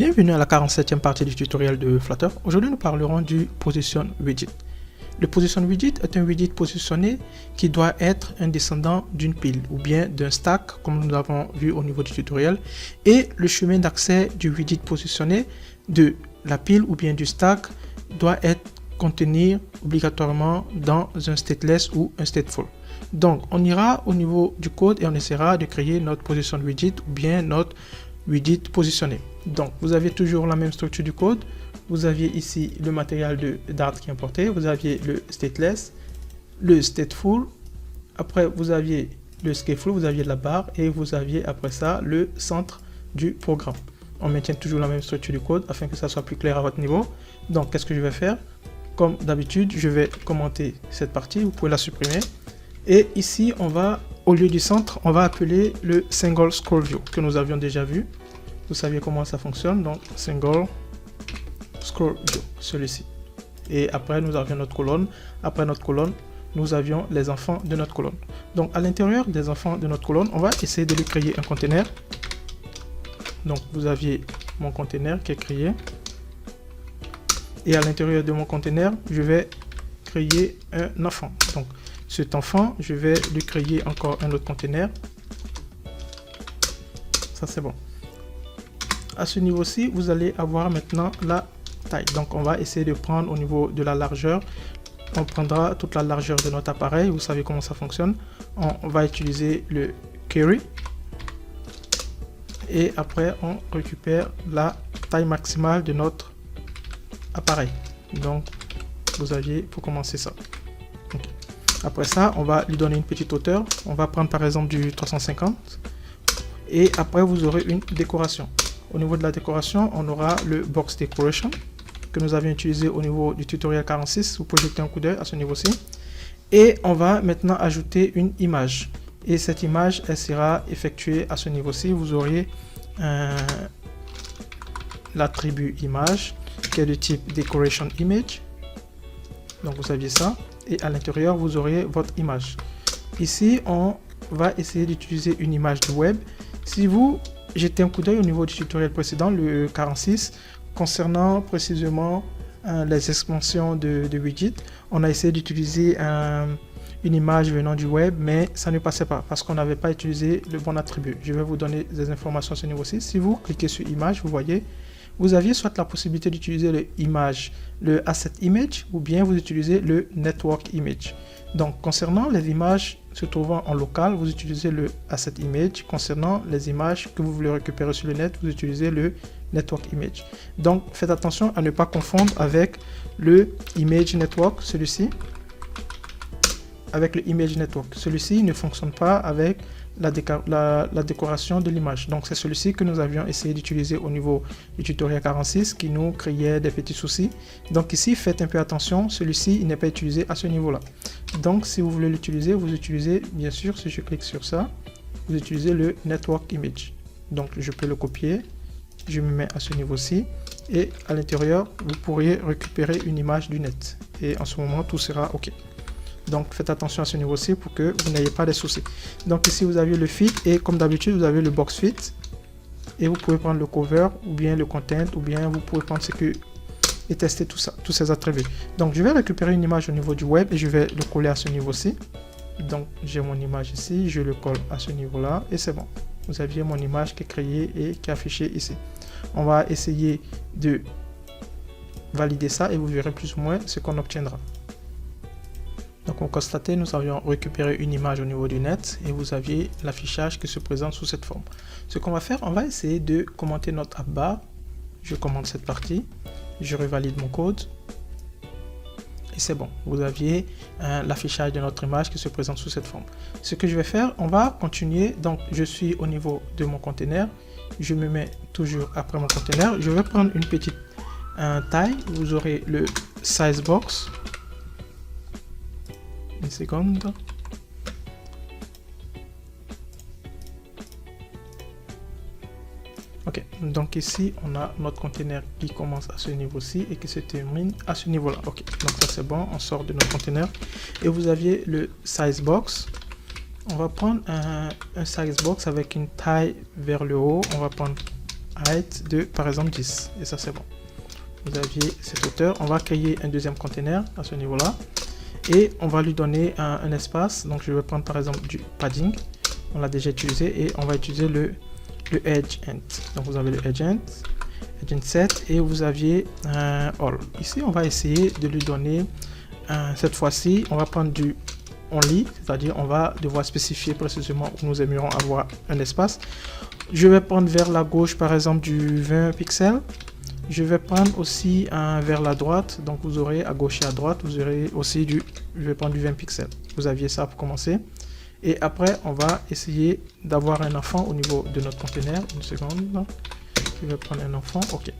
Bienvenue à la 47e partie du tutoriel de Flutter. Aujourd'hui, nous parlerons du Position Widget. Le Position Widget est un widget positionné qui doit être un descendant d'une pile ou bien d'un stack, comme nous l'avons vu au niveau du tutoriel. Et le chemin d'accès du widget positionné de la pile ou bien du stack doit être contenir obligatoirement dans un stateless ou un stateful. Donc, on ira au niveau du code et on essaiera de créer notre Position Widget ou bien notre widget positionné. Donc, vous avez toujours la même structure du code. Vous aviez ici le matériel de Dart qui est importé. Vous aviez le stateless, le stateful. Après, vous aviez le scaleful, vous aviez la barre et vous aviez après ça le centre du programme. On maintient toujours la même structure du code afin que ça soit plus clair à votre niveau. Donc, qu'est-ce que je vais faire? Comme d'habitude, je vais commenter cette partie. Vous pouvez la supprimer. Et ici, on va, au lieu du centre, on va appeler le single scroll view que nous avions déjà vu. Vous saviez comment ça fonctionne, donc single scroll view, celui-ci. Et après, nous avions notre colonne. Après notre colonne, nous avions les enfants de notre colonne. Donc, à l'intérieur des enfants de notre colonne, on va essayer de lui créer un container. Donc, vous aviez mon container qui est créé. Et à l'intérieur de mon container, je vais créer un enfant. Donc, cet enfant, je vais lui créer encore un autre container. Ça, c'est bon. À ce niveau-ci, vous allez avoir maintenant la taille. Donc, on va essayer de prendre au niveau de la largeur. On prendra toute la largeur de notre appareil. Vous savez comment ça fonctionne. On va utiliser le carry. Et après, on récupère la taille maximale de notre appareil. Donc, vous aviez pour commencer ça. Okay. Après ça, on va lui donner une petite hauteur. On va prendre par exemple du 350. Et après, vous aurez une décoration. Au niveau de la décoration, on aura le box decoration que nous avions utilisé au niveau du tutoriel 46. Vous pouvez jeter un coup d'œil à ce niveau-ci. Et on va maintenant ajouter une image. Et cette image, elle sera effectuée à ce niveau-ci. Vous auriez l'attribut image qui est de type decoration image. Donc vous aviez ça. Et à l'intérieur, vous auriez votre image. Ici, on va essayer d'utiliser une image du web. Si vous jetez un coup d'œil au niveau du tutoriel précédent, le 46, concernant précisément les extensions de widget, on a essayé d'utiliser une image venant du web, mais ça ne passait pas parce qu'on n'avait pas utilisé le bon attribut. Je vais vous donner des informations à ce niveau-ci. Si vous cliquez sur image, vous voyez, vous aviez soit la possibilité d'utiliser le asset image, ou bien vous utilisez le network image. Donc, concernant les images se trouvant en local, vous utilisez le asset image. Concernant les images que vous voulez récupérer sur le net, vous utilisez le network image. Donc, faites attention à ne pas confondre avec le image network, celui-ci, avec le image network. Celui-ci ne fonctionne pas avec la décoration de l'image. Donc, c'est celui-ci que nous avions essayé d'utiliser au niveau du tutoriel 46 qui nous créait des petits soucis. Donc, ici, faites un peu attention. Celui-ci, il n'est pas utilisé à ce niveau-là. Donc, si vous voulez l'utiliser, vous utilisez, bien sûr, si je clique sur ça, vous utilisez le network image. Donc, je peux le copier. Je me mets à ce niveau-ci. Et à l'intérieur, vous pourriez récupérer une image du net. Et en ce moment, tout sera OK. Donc, faites attention à ce niveau-ci pour que vous n'ayez pas de soucis. Donc, ici, vous avez le fit et comme d'habitude, vous avez le box fit. Et vous pouvez prendre le cover ou bien le content ou bien vous pouvez prendre ce que et tester tout ça, tous ces attributs. Donc, je vais récupérer une image au niveau du web et je vais le coller à ce niveau-ci. Donc, j'ai mon image ici, je le colle à ce niveau-là et c'est bon. Vous aviez mon image qui est créée et qui est affichée ici. On va essayer de valider ça et vous verrez plus ou moins ce qu'on obtiendra. Donc, on constatait, nous avions récupéré une image au niveau du net et vous aviez l'affichage qui se présente sous cette forme. Ce qu'on va faire, on va essayer de commenter notre app bar. Je commente cette partie, je revalide mon code et c'est bon. Vous aviez l'affichage de notre image qui se présente sous cette forme. Ce que je vais faire, on va continuer. Donc, je suis au niveau de mon container. Je me mets toujours après mon container. Je vais prendre une petite taille. Vous aurez le size box. Une seconde. Ok, donc ici on a notre container qui commence à ce niveau-ci et qui se termine à ce niveau-là. Ok, donc ça c'est bon, on sort de notre container et vous aviez le size box. On va prendre un size box avec une taille vers le haut. On va prendre height de par exemple 10 et ça c'est bon. Vous aviez cette hauteur. On va créer un deuxième conteneur à ce niveau là et on va lui donner un espace. Donc je vais prendre par exemple du padding, on l'a déjà utilisé, et on va utiliser le edge end. Donc vous avez le edge end set et vous aviez un all. Ici on va essayer de lui donner cette fois-ci on va prendre du only, c'est-à-dire on va devoir spécifier précisément où nous aimerions avoir un espace. Je vais prendre vers la gauche par exemple du 20 pixels. Je vais prendre aussi vers la droite, donc vous aurez à gauche et à droite, vous aurez aussi je vais prendre du 20 pixels. Vous aviez ça pour commencer. Et après, on va essayer d'avoir un enfant au niveau de notre conteneur. Une seconde. Je vais prendre un enfant. OK.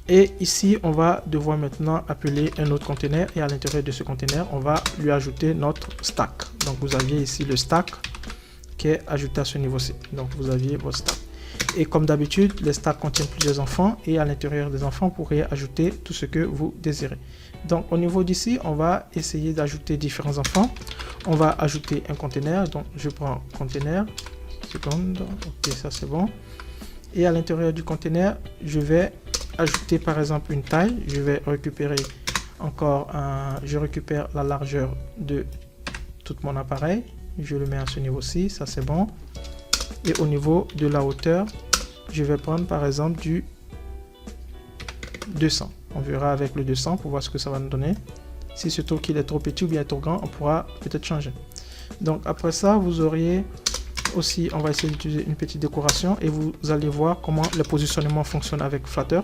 Et ici, on va devoir maintenant appeler un autre conteneur. Et à l'intérieur de ce conteneur, on va lui ajouter notre stack. Donc, vous aviez ici le stack qui est ajouté à ce niveau-ci. Donc, vous aviez votre stack. Et comme d'habitude, les stacks contiennent plusieurs enfants. Et à l'intérieur des enfants, vous pourrez ajouter tout ce que vous désirez. Donc, au niveau d'ici, on va essayer d'ajouter différents enfants. On va ajouter un conteneur. Donc, je prends conteneur. Seconde. OK, ça c'est bon. Et à l'intérieur du conteneur, je vais ajouter par exemple une taille. Je vais récupérer encore je récupère la largeur de tout mon appareil. Je le mets à ce niveau-ci. Ça c'est bon. Et au niveau de la hauteur, je vais prendre par exemple du 200. On verra avec le 200 pour voir ce que ça va nous donner. Si se trouve qu'il est trop petit ou bien trop grand, on pourra peut-être changer. Donc après ça, vous auriez aussi, on va essayer d'utiliser une petite décoration et vous allez voir comment le positionnement fonctionne avec Flutter.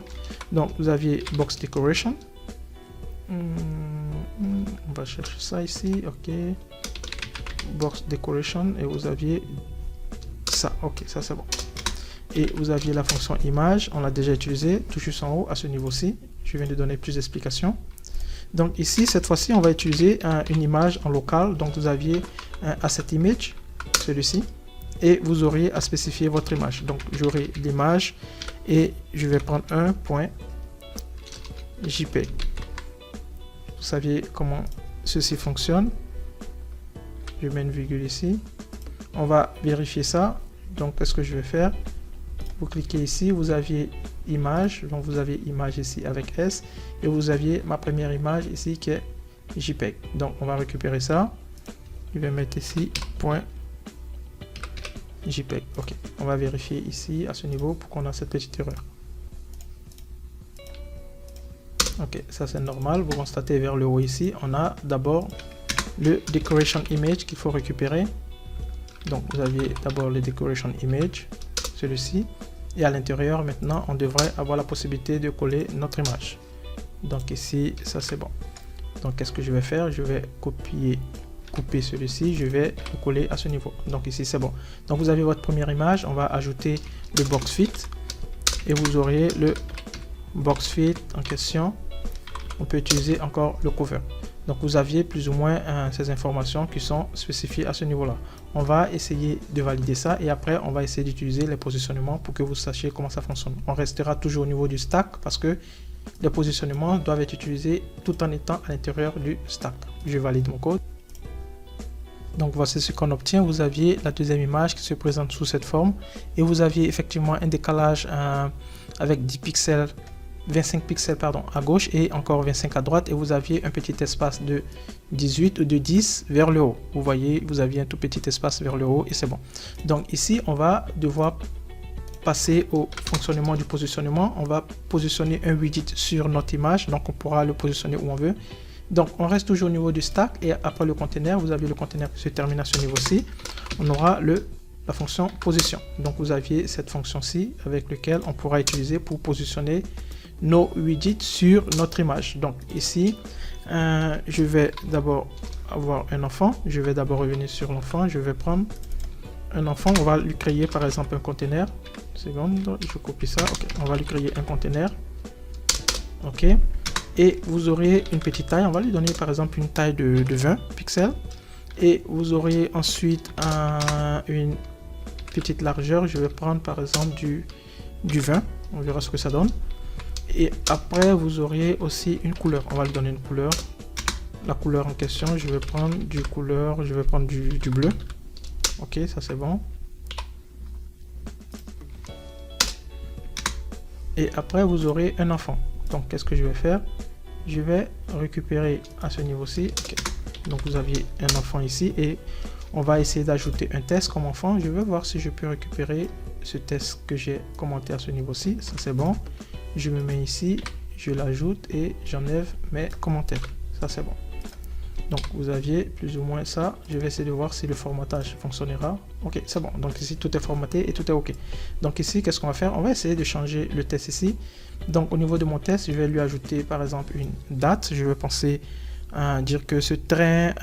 Donc vous aviez Box Decoration. On va chercher ça ici. OK. Box Decoration et vous aviez ça. OK, ça c'est bon. Et vous aviez la fonction image, on l'a déjà utilisé, tout juste en haut à ce niveau-ci. Je viens de donner plus d'explications. Donc ici, cette fois-ci, on va utiliser une image en local. Donc vous aviez un asset image, celui-ci, et vous auriez à spécifier votre image. Donc j'aurai l'image et je vais prendre un point JPEG. Vous saviez comment ceci fonctionne. Je mets une virgule ici. On va vérifier ça. Donc qu'est-ce que je vais faire? Vous cliquez ici, vous aviez image, donc vous avez image ici avec S, et vous aviez ma première image ici qui est JPEG. Donc on va récupérer ça, je vais mettre ici point JPEG. OK, on va vérifier ici à ce niveau pour qu'on a cette petite erreur. OK, ça c'est normal. Vous constatez vers le haut ici, on a d'abord le decoration image qu'il faut récupérer. Donc vous aviez d'abord le decoration image, celui-ci. Et à l'intérieur, maintenant, on devrait avoir la possibilité de coller notre image. Donc ici, ça c'est bon. Donc qu'est-ce que je vais faire? Je vais couper celui-ci, je vais le coller à ce niveau. Donc ici, c'est bon. Donc vous avez votre première image, on va ajouter le box fit. Et vous aurez le box fit en question. On peut utiliser encore le cover. Donc vous aviez plus ou moins ces informations qui sont spécifiées à ce niveau-là. On va essayer de valider ça et après on va essayer d'utiliser les positionnements pour que vous sachiez comment ça fonctionne. On restera toujours au niveau du stack parce que les positionnements doivent être utilisés tout en étant à l'intérieur du stack. Je valide mon code. Donc voici ce qu'on obtient. Vous aviez la deuxième image qui se présente sous cette forme et vous aviez effectivement un décalage avec 10 pixels. 25 pixels pardon, à gauche et encore 25 à droite et vous aviez un petit espace de 18 ou de 10 vers le haut. Vous voyez, vous aviez un tout petit espace vers le haut et c'est bon. Donc ici, on va devoir passer au fonctionnement du positionnement. On va positionner un widget sur notre image, donc on pourra le positionner où on veut. Donc on reste toujours au niveau du stack et après le conteneur, vous avez le conteneur qui se termine à ce niveau-ci. On aura la fonction position. Donc vous aviez cette fonction-ci avec laquelle on pourra utiliser pour positionner nos widgets sur notre image. Donc ici, je vais d'abord avoir un enfant. Je vais d'abord revenir sur l'enfant. Je vais prendre un enfant. On va lui créer par exemple un conteneur. Seconde, je copie ça. OK, on va lui créer un conteneur. OK. Et vous aurez une petite taille. On va lui donner par exemple une taille de 20 pixels. Et vous aurez ensuite une petite largeur. Je vais prendre par exemple du 20. On verra ce que ça donne. Et après, vous auriez aussi une couleur. On va lui donner une couleur. La couleur en question, je vais prendre du bleu. OK, ça c'est bon. et après vous aurez un enfant. Donc qu'est-ce que je vais faire? Je vais récupérer à ce niveau-ci. Okay. Donc vous aviez un enfant ici et on va essayer d'ajouter un test comme enfant. Je vais voir si je peux récupérer ce test que j'ai commenté à ce niveau-ci. Ça c'est bon. Je me mets ici, je l'ajoute et j'enlève mes commentaires. Ça c'est bon. Donc vous aviez plus ou moins ça. Je vais essayer de voir si le formatage fonctionnera. Ok, c'est bon. Donc ici tout est formaté et tout est ok. Donc ici, qu'est-ce qu'on va faire? On va essayer de changer le test ici. Donc au niveau de mon test, je vais lui ajouter par exemple une date. Je vais penser à dire que ce train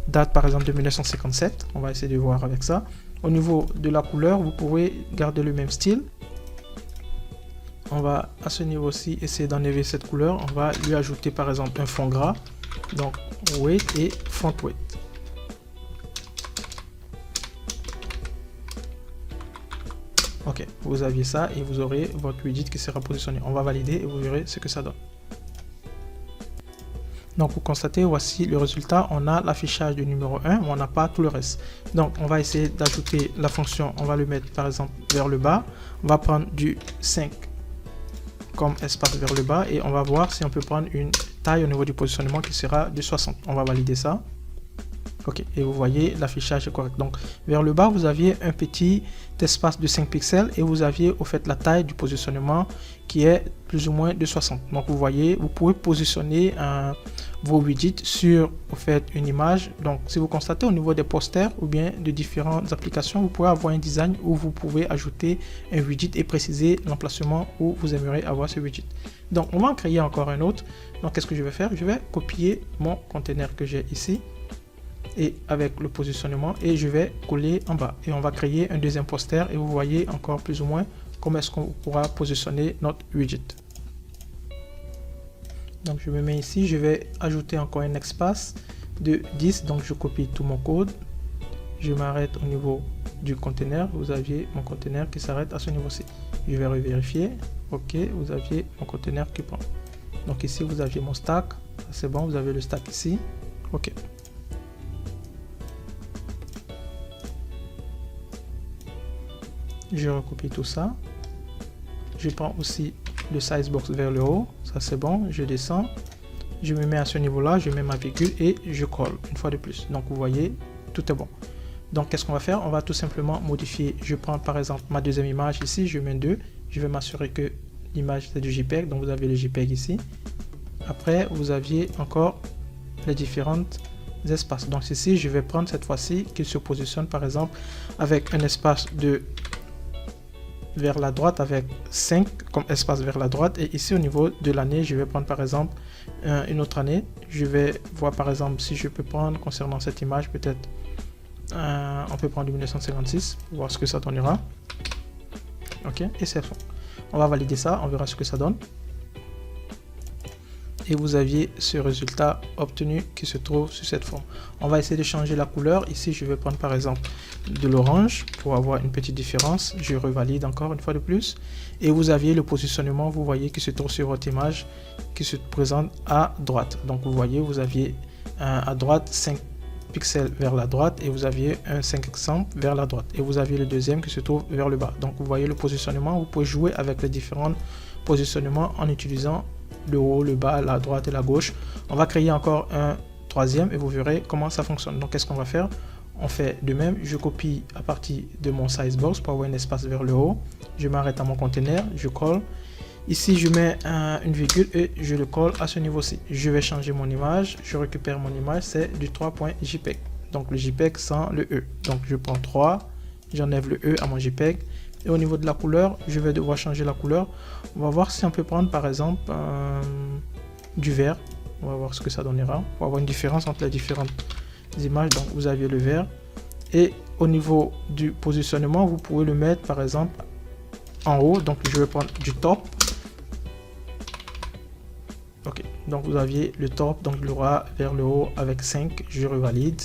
date par exemple de 1957. On va essayer de voir avec ça. Au niveau de la couleur, vous pouvez garder le même style. On va à ce niveau-ci essayer d'enlever cette couleur. On va lui ajouter par exemple un fond gras. Donc weight et font weight. Ok, vous aviez ça et vous aurez votre widget qui sera positionné. On va valider et vous verrez ce que ça donne. Donc vous constatez, voici le résultat. On a l'affichage du numéro 1, mais on n'a pas tout le reste. Donc on va essayer d'ajouter la fonction. On va le mettre par exemple vers le bas. On va prendre du 5 comme espace vers le bas et on va voir si on peut prendre une taille au niveau du positionnement qui sera de 60. On va valider ça. Ok, et vous voyez l'affichage est correct. Donc vers le bas vous aviez un petit espace de 5 pixels et vous aviez au fait la taille du positionnement qui est plus ou moins de 60. Donc vous voyez, vous pouvez positionner vos widgets sur au fait une image. Donc si vous constatez au niveau des posters ou bien de différentes applications, vous pouvez avoir un design où vous pouvez ajouter un widget et préciser l'emplacement où vous aimeriez avoir ce widget. Donc on va en créer encore un autre. Donc qu'est-ce que je vais faire? Je vais copier mon conteneur que j'ai ici et avec le positionnement et je vais coller en bas et on va créer un deuxième poster et vous voyez encore plus ou moins comment est-ce qu'on pourra positionner notre widget. Donc je me mets ici, je vais ajouter encore un espace de 10, donc je copie tout mon code, je m'arrête au niveau du conteneur. Vous aviez mon conteneur qui s'arrête à ce niveau-ci. Je vais revérifier. Ok, vous aviez mon conteneur qui prend. Donc ici vous aviez mon stack, c'est bon, vous avez le stack ici. Ok. Je recopie tout ça. Je prends aussi le size box vers le haut. Ça c'est bon. Je descends. Je me mets à ce niveau-là. Je mets ma virgule et je colle une fois de plus. Donc vous voyez, tout est bon. Donc qu'est-ce qu'on va faire? On va tout simplement modifier. Je prends par exemple ma deuxième image ici. Je mets 2. Je vais m'assurer que l'image c'est du JPEG. Donc vous avez le JPEG ici. Après vous aviez encore les différentes espaces. Donc ici je vais prendre cette fois-ci qu'il se positionne par exemple avec un espace de vers la droite avec 5 comme espace vers la droite et ici au niveau de l'année je vais prendre par exemple une autre année. Je vais voir par exemple si je peux prendre concernant cette image peut-être on peut prendre du 1956 pour voir ce que ça donnera. Ok, et c'est bon. On va valider ça, on verra ce que ça donne. Et vous aviez ce résultat obtenu qui se trouve sur cette forme. On va essayer de changer la couleur. Ici, je vais prendre par exemple de l'orange pour avoir une petite différence. Je revalide encore une fois de plus. Et vous aviez le positionnement, vous voyez, qui se trouve sur votre image, qui se présente à droite. Donc vous voyez, vous aviez à droite 5 pixels vers la droite et vous aviez un 500 vers la droite. Et vous aviez le deuxième qui se trouve vers le bas. Donc vous voyez le positionnement. Vous pouvez jouer avec les différents positionnements en utilisant le haut, le bas, la droite et la gauche. On va créer encore un troisième et vous verrez comment ça fonctionne. Donc qu'est-ce qu'on va faire? On fait de même, je copie à partir de mon size box pour avoir un espace vers le haut. Je m'arrête à mon conteneur, je colle. Ici je mets une virgule et je le colle à ce niveau-ci. Je vais changer mon image, je récupère mon image, c'est du 3.jpg. Donc le JPEG sans le E. Donc je prends 3, j'enlève le E à mon JPEG. Et au niveau de la couleur, je vais devoir changer la couleur. On va voir si on peut prendre par exemple du vert. On va voir ce que ça donnera. Pour avoir une différence entre les différentes images. Donc vous aviez le vert. Et au niveau du positionnement, vous pouvez le mettre par exemple en haut. Donc je vais prendre du top. Ok. Donc vous aviez le top. Donc il aura vers le haut avec 5. Je revalide.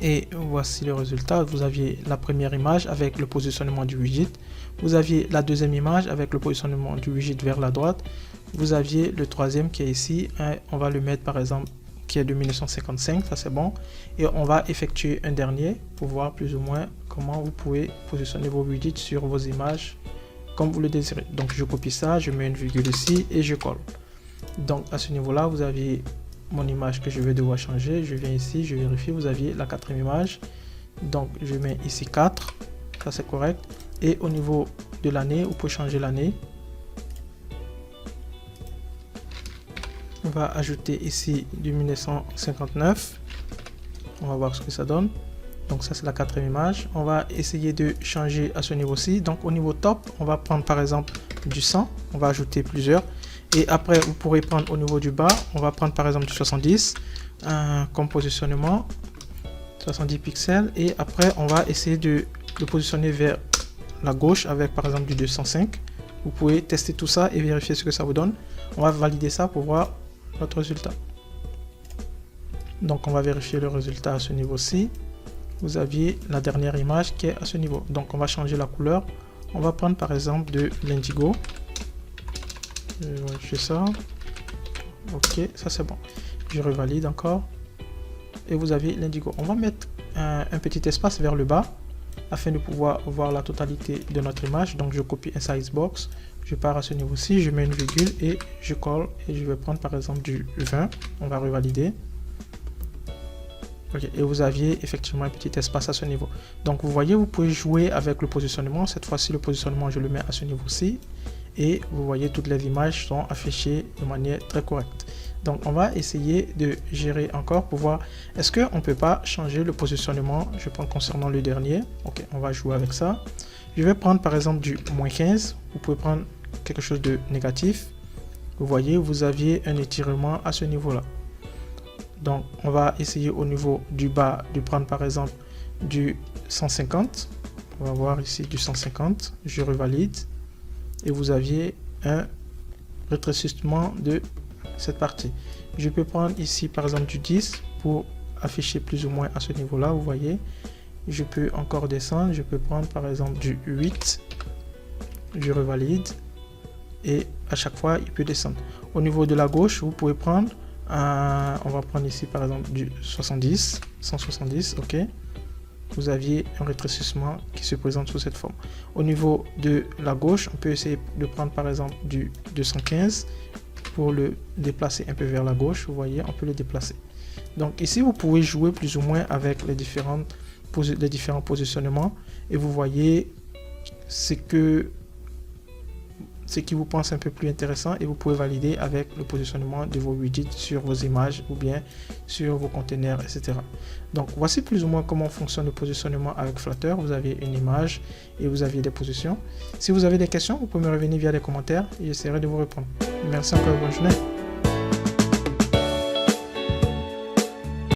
Et voici le résultat. Vous aviez la première image avec le positionnement du widget. Vous aviez la deuxième image avec le positionnement du widget vers la droite. Vous aviez le troisième qui est ici. On va le mettre par exemple qui est de 1955. Ça c'est bon. Et on va effectuer un dernier pour voir plus ou moins comment vous pouvez positionner vos widgets sur vos images comme vous le désirez. Donc je copie ça, je mets une virgule ici et je colle. Donc à ce niveau là, vous aviez mon image que je vais devoir changer. Je viens ici, je vérifie, vous aviez la quatrième image. Donc je mets ici 4, ça c'est correct. Et au niveau de l'année, vous pouvez changer l'année. On va ajouter ici du 1959. On va voir ce que ça donne. Donc ça c'est la quatrième image. On va essayer de changer à ce niveau-ci. Donc au niveau top, on va prendre par exemple du 100. On va ajouter plusieurs. Et après, vous pourrez prendre au niveau du bas. On va prendre par exemple du 70 comme positionnement. 70 pixels. Et après, on va essayer de le positionner vers la gauche avec par exemple du 205. Vous pouvez tester tout ça et vérifier ce que ça vous donne. On va valider ça pour voir notre résultat. Donc on va vérifier le résultat à ce niveau-ci. Vous aviez la dernière image qui est à ce niveau. Donc on va changer la couleur. On va prendre par exemple de l'indigo. Je fais ça. Ok, ça c'est bon. Je revalide encore. Et vous avez l'indigo. On va mettre un petit espace vers le bas afin de pouvoir voir la totalité de notre image. Donc je copie un size box. Je pars à ce niveau-ci, je mets une virgule et je colle. Et je vais prendre par exemple du 20. On va revalider. Okay. Et vous aviez effectivement un petit espace à ce niveau. Donc vous voyez, vous pouvez jouer avec le positionnement. Cette fois-ci, le positionnement, je le mets à ce niveau-ci. Et vous voyez, toutes les images sont affichées de manière très correcte. Donc on va essayer de gérer encore pour voir est-ce qu'on ne peut pas changer le positionnement. Je prends concernant le dernier. Ok, on va jouer avec ça. Je vais prendre par exemple du moins 15. Vous pouvez prendre quelque chose de négatif. Vous voyez, vous aviez un étirement à ce niveau-là. Donc on va essayer au niveau du bas de prendre par exemple du 150. On va voir ici du 150. Je revalide. Et vous aviez un rétrécissement de cette partie. Je peux prendre ici par exemple du 10 pour afficher plus ou moins à ce niveau là, vous voyez. Je peux encore descendre, je peux prendre par exemple du 8, je revalide et à chaque fois il peut descendre. Au niveau de la gauche, vous pouvez prendre on va prendre ici par exemple du 70, 170, ok. Vous aviez un rétrécissement qui se présente sous cette forme. Au niveau de la gauche, on peut essayer de prendre par exemple du 215 pour le déplacer un peu vers la gauche. Vous voyez, on peut le déplacer. Donc ici, vous pouvez jouer plus ou moins avec les différents positionnements et vous voyez ce qui vous pense un peu plus intéressant et vous pouvez valider avec le positionnement de vos widgets sur vos images ou bien sur vos containers, etc. Donc voici plus ou moins comment fonctionne le positionnement avec Flutter. Vous avez une image et vous avez des positions. Si vous avez des questions, vous pouvez me revenir via les commentaires et j'essaierai de vous répondre. Merci encore et bonne journée.